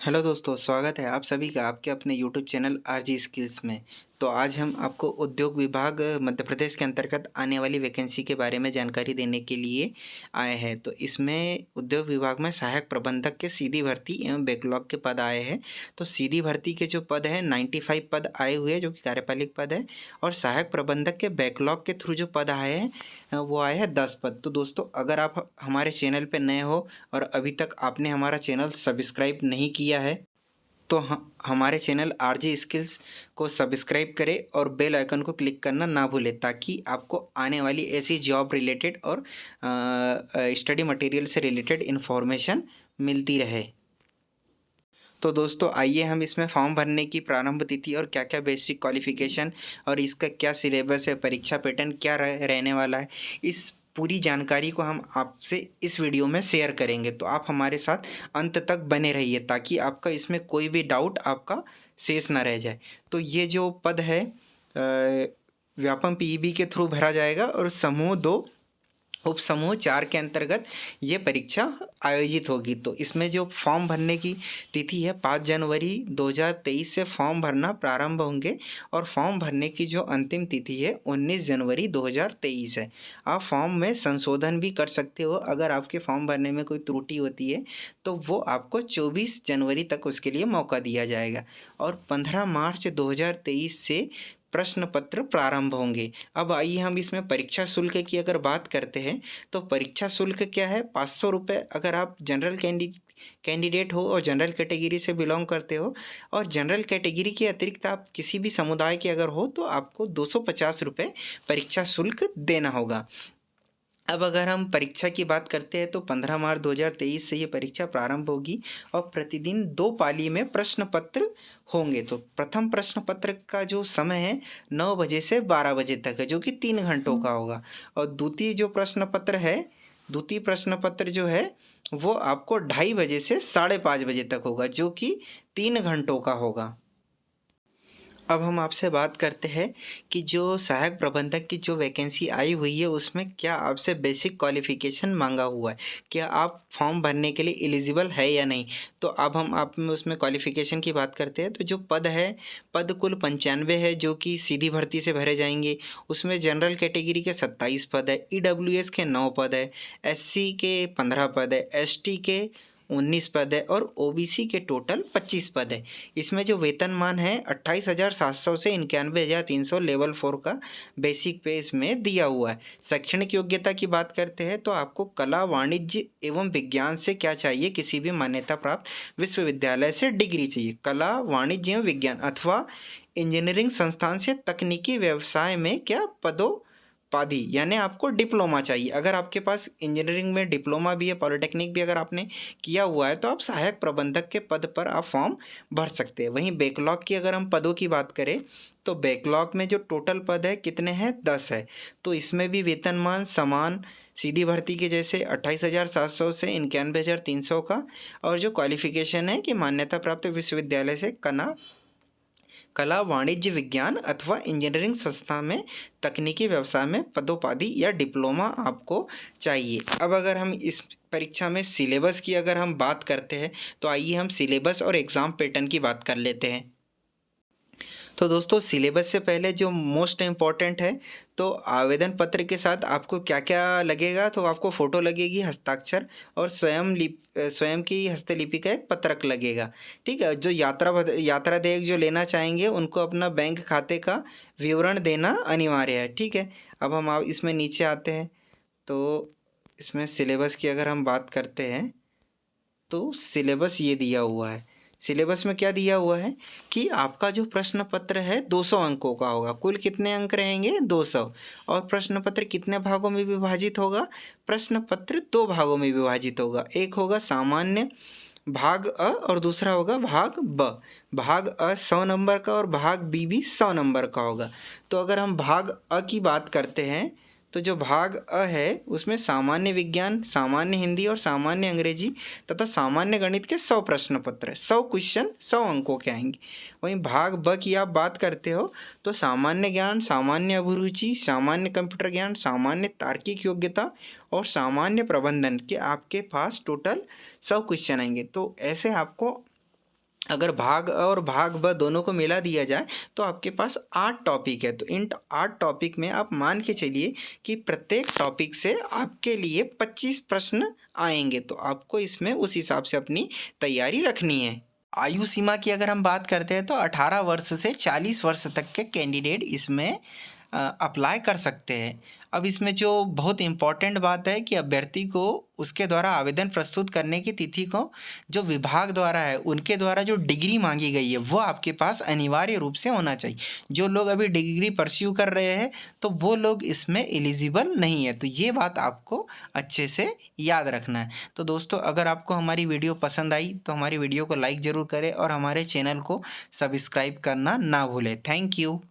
Hello दोस्तों, स्वागत है आप सभी का आपके अपने यूट्यूब चैनल आरजी स्किल्स में। तो आज हम आपको उद्योग विभाग मध्य प्रदेश के अंतर्गत आने वाली वैकेंसी के बारे में जानकारी देने के लिए आए हैं। तो इसमें उद्योग विभाग में सहायक प्रबंधक के सीधी भर्ती एवं बैकलॉग के पद आए हैं। तो सीधी भर्ती के जो पद हैं 95 पद आए हुए हैं जो कि कार्यपालिक पद है, और सहायक प्रबंधक के बैकलॉग के थ्रू जो पद आए हैं वो आए हैं 10 पद। तो दोस्तों, अगर आप हमारे चैनल पर नए हो और अभी तक आपने हमारा चैनल सब्सक्राइब नहीं किया है तो हमारे चैनल आरजी स्किल्स को सब्सक्राइब करें और बेल आइकन को क्लिक करना ना भूलें, ताकि आपको आने वाली ऐसी जॉब रिलेटेड और स्टडी मटेरियल से रिलेटेड इन्फॉर्मेशन मिलती रहे। तो दोस्तों, आइए हम इसमें फॉर्म भरने की प्रारंभ तिथि और क्या क्या बेसिक क्वालिफिकेशन और इसका क्या सिलेबस है, परीक्षा पैटर्न क्या रहने वाला है, इस पूरी जानकारी को हम आपसे इस वीडियो में शेयर करेंगे। तो आप हमारे साथ अंत तक बने रहिए ताकि आपका इसमें कोई भी डाउट आपका शेष ना रह जाए। तो ये जो पद है व्यापम पीईबी के थ्रू भरा जाएगा और समूह 2 उप समूह 4 के अंतर्गत ये परीक्षा आयोजित होगी। तो इसमें जो फॉर्म भरने की तिथि है 5 जनवरी 2023 से फॉर्म भरना प्रारंभ होंगे, और फॉर्म भरने की जो अंतिम तिथि है 19 जनवरी 2023 है। आप फॉर्म में संशोधन भी कर सकते हो। अगर आपके फॉर्म भरने में कोई त्रुटि होती है तो वो आपको 24 जनवरी तक उसके लिए मौका दिया जाएगा, और 15 मार्च 2023 से प्रश्न पत्र प्रारंभ होंगे। अब आइए हम इसमें परीक्षा शुल्क की अगर बात करते हैं तो परीक्षा शुल्क क्या है, 500 रुपये अगर आप जनरल कैंडिडेट हो और जनरल कैटेगरी से बिलोंग करते हो, और जनरल कैटेगरी के अतिरिक्त आप किसी भी समुदाय के अगर हो तो आपको 250 रुपये परीक्षा शुल्क देना होगा। अब अगर हम परीक्षा की बात करते हैं तो 15 मार्च 2023 से ये परीक्षा प्रारंभ होगी, और प्रतिदिन 2 पाली में प्रश्न पत्र होंगे। तो प्रथम प्रश्न पत्र का जो समय है 9 बजे से 12 बजे तक है, जो कि 3 घंटों का होगा। और द्वितीय प्रश्न पत्र जो है वो आपको 2:30 बजे से 5:30 बजे तक होगा, जो कि 3 घंटों का होगा। अब हम आपसे बात करते हैं कि जो सहायक प्रबंधक की जो वैकेंसी आई हुई है उसमें क्या आपसे बेसिक क्वालिफ़िकेशन माँगा हुआ है, क्या आप फॉर्म भरने के लिए एलिजिबल है या नहीं। तो अब हम आप में उसमें क्वालिफ़िकेशन की बात करते हैं। तो जो पद है, पद कुल 95 है जो कि सीधी भर्ती से भरे जाएंगे। उसमें जनरल कैटेगरी के 27 पद है, ईडब्ल्यूएस के 9 पद है, एससी के 15 पद है, एसटी के 19 पद है, और ओबीसी के टोटल 25 पद है। इसमें जो वेतनमान है 28,700 से 91,300 लेवल 4 का बेसिक पे इसमें दिया हुआ है। शैक्षणिक योग्यता की बात करते हैं तो आपको कला, वाणिज्य एवं विज्ञान से क्या चाहिए, किसी भी मान्यता प्राप्त विश्वविद्यालय से डिग्री चाहिए। कला, वाणिज्य एवं विज्ञान अथवा इंजीनियरिंग संस्थान से तकनीकी व्यवसाय में क्या पदोपाधि, यानी आपको डिप्लोमा चाहिए। अगर आपके पास इंजीनियरिंग में डिप्लोमा भी है, पॉलिटेक्निक भी अगर आपने किया हुआ है तो आप सहायक प्रबंधक के पद पर आप फॉर्म भर सकते हैं। वहीं बैकलॉग की अगर हम पदों की बात करें तो बैकलॉग में जो टोटल पद है कितने हैं, 10 है। तो इसमें भी वेतनमान समान सीधी भर्ती के जैसे 28,700 से 91,300 का, और जो क्वालिफिकेशन है कि मान्यता प्राप्त विश्वविद्यालय से कला, वाणिज्य, विज्ञान अथवा इंजीनियरिंग संस्था में तकनीकी व्यवसाय में पदोपाधि या डिप्लोमा आपको चाहिए। अब अगर हम इस परीक्षा में सिलेबस की अगर हम बात करते हैं तो आइए हम सिलेबस और एग्ज़ाम पैटर्न की बात कर लेते हैं। तो दोस्तों, सिलेबस से पहले जो मोस्ट इम्पॉर्टेंट है, तो आवेदन पत्र के साथ आपको क्या क्या लगेगा, तो आपको फ़ोटो लगेगी, हस्ताक्षर और स्वयं की हस्तलिपि का एक पत्रक लगेगा। ठीक है। जो यात्रा देयक जो लेना चाहेंगे उनको अपना बैंक खाते का विवरण देना अनिवार्य है। ठीक है। अब हम इसमें नीचे आते हैं तो इसमें सिलेबस की अगर हम बात करते हैं तो सिलेबस ये दिया हुआ है। सिलेबस में क्या दिया हुआ है कि आपका जो प्रश्न पत्र है 200 अंकों का होगा। कुल कितने अंक रहेंगे, 200। और प्रश्न पत्र कितने भागों में विभाजित होगा, प्रश्न पत्र 2 भागों में विभाजित होगा। एक होगा सामान्य भाग अ और दूसरा होगा भाग ब। भाग अ 100 नंबर का और भाग बी भी 100 नंबर का होगा। तो अगर हम भाग अ की बात करते हैं तो जो भाग अ है उसमें सामान्य विज्ञान, सामान्य हिंदी और सामान्य अंग्रेजी तथा सामान्य गणित के 100 प्रश्न पत्र, 100 क्वेश्चन 100 अंकों के आएंगे। वहीं भाग ब की आप बात करते हो तो सामान्य ज्ञान, सामान्य अभिरुचि, सामान्य कंप्यूटर ज्ञान, सामान्य तार्किक योग्यता और सामान्य प्रबंधन के आपके पास टोटल 100 क्वेश्चन आएंगे। तो ऐसे आपको अगर भाग अ और भाग ब दोनों को मिला दिया जाए तो आपके पास 8 टॉपिक है। तो इन 8 टॉपिक में आप मान के चलिए कि प्रत्येक टॉपिक से आपके लिए 25 प्रश्न आएँगे। तो आपको इसमें उस हिसाब से अपनी तैयारी रखनी है। आयु सीमा की अगर हम बात करते हैं तो 18 वर्ष से 40 वर्ष तक के कैंडिडेट इसमें अप्लाई कर सकते हैं। अब इसमें जो बहुत इम्पोर्टेंट बात है कि अभ्यर्थी को उसके द्वारा आवेदन प्रस्तुत करने की तिथि को जो विभाग द्वारा है, उनके द्वारा जो डिग्री माँगी गई है, वो आपके पास अनिवार्य रूप से होना चाहिए। जो लोग अभी डिग्री परस्यू कर रहे हैं, तो वो लोग इसमें एलिजिबल नहीं है। तो ये बात आपको अच्छे से याद रखना है। तो दोस्तों, अगर आपको हमारी वीडियो पसंद आई, तो हमारी वीडियो को लाइक ज़रूर करें और हमारे चैनल को सब्सक्राइब करना ना भूलें। Thank you.